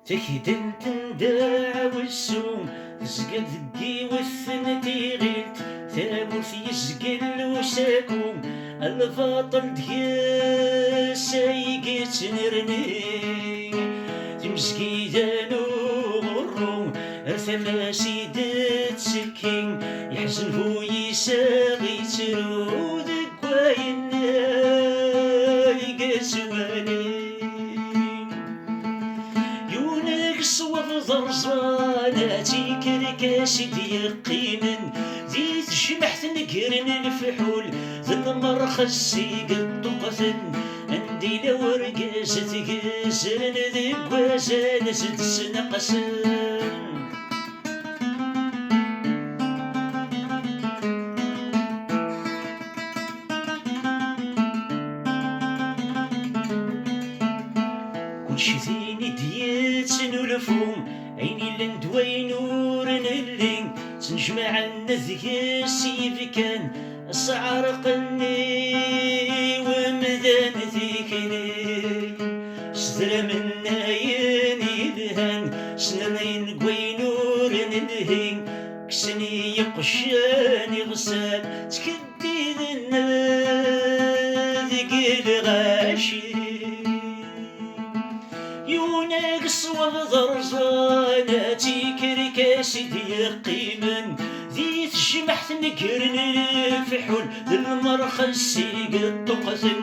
تكدن تنداع والسوم تزقد ذقي والثن تيغيلت ثابوت يزقل وساكوم الفاطل ديا سايقت نرني تمسكي دانو غروم ثما سيدت سكين يحزن هو يساغي ترو ذكواين يقسواني ضرزاناتي كركاس ديقيمن ذي تجمحت نقرن الفحول ذن مرخصي قطقثن عندي لو رقاس تقزرن ذي قوازان زد سنقسن كلشي ذيني ديات نولفهم عيني لندوي نور اللين تنجمع النذيا السيف كان السعر قني ومدان ذيكني صدر من نايني الهان سنرين قوي نور الهين كسني يقشاني غسان تكدي ذنذيك الغاشي يوناقص وضرزاناتي كركاس ديقيمن ذي تجمحت نكرن الفحول ذي المرخص قطقثن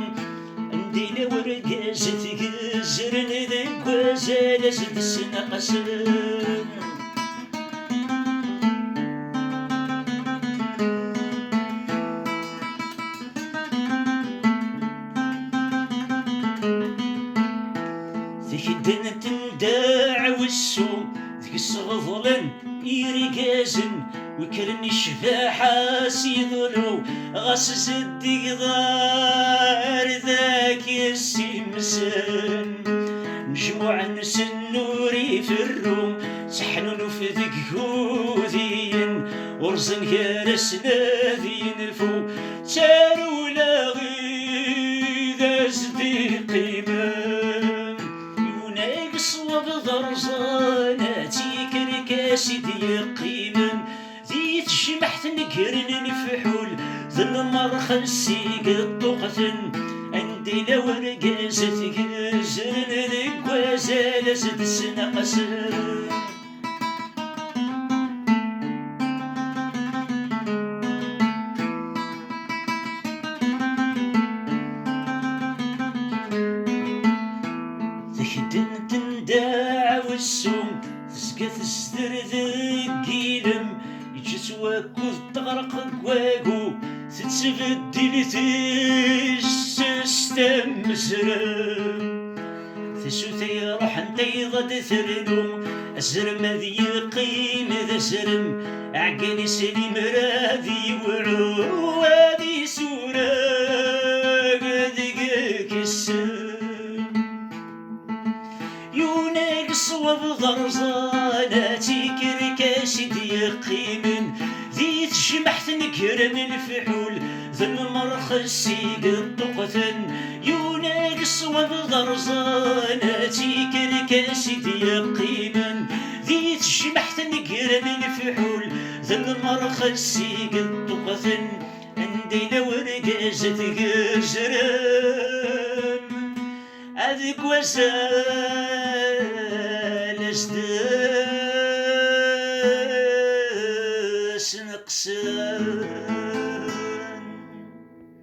عندي لو رقاس تقزرن ذي قوازان زد سنقسن تكدن تنداع والسوم ذيك الصغضلن يرقازن وكرني الشفاحة سيظلو غاس زدي ضار ذاك السمسن مجموعة نس النور يفرو سحنون في ذيك هوذين ورزن كارسنا ذي نفو تارو لاغي ذا صديقي ضرزاناتي كركاس ديقيمن ذي تجمحت نقرن الفحول ذي المرخص قطقثن عندي لو رقاس تقزرن ذي قوازان زد سنقسن تكدن تنداع والسوم تسقى تستر ذقيلم يجس واكوذ تغرق قواقو تتبدل تستمسرم تسوثي روح انتيضة ثرنو الزرم ذي يقيم ذا زرم عقلي سليم راذي وعو هذي سورة ذقك السر يوناقص وضرزاناتي كركاس ديقيمن ذي تجمحت نكرن الفحول ذي المرخص قطقثن يوناقص وضرزاناتي كركاس ديقيمن ذي تجمحت نكرن الفحول ذي المرخص قطقثن عندي لو رقاس تقزرن هذيك وسال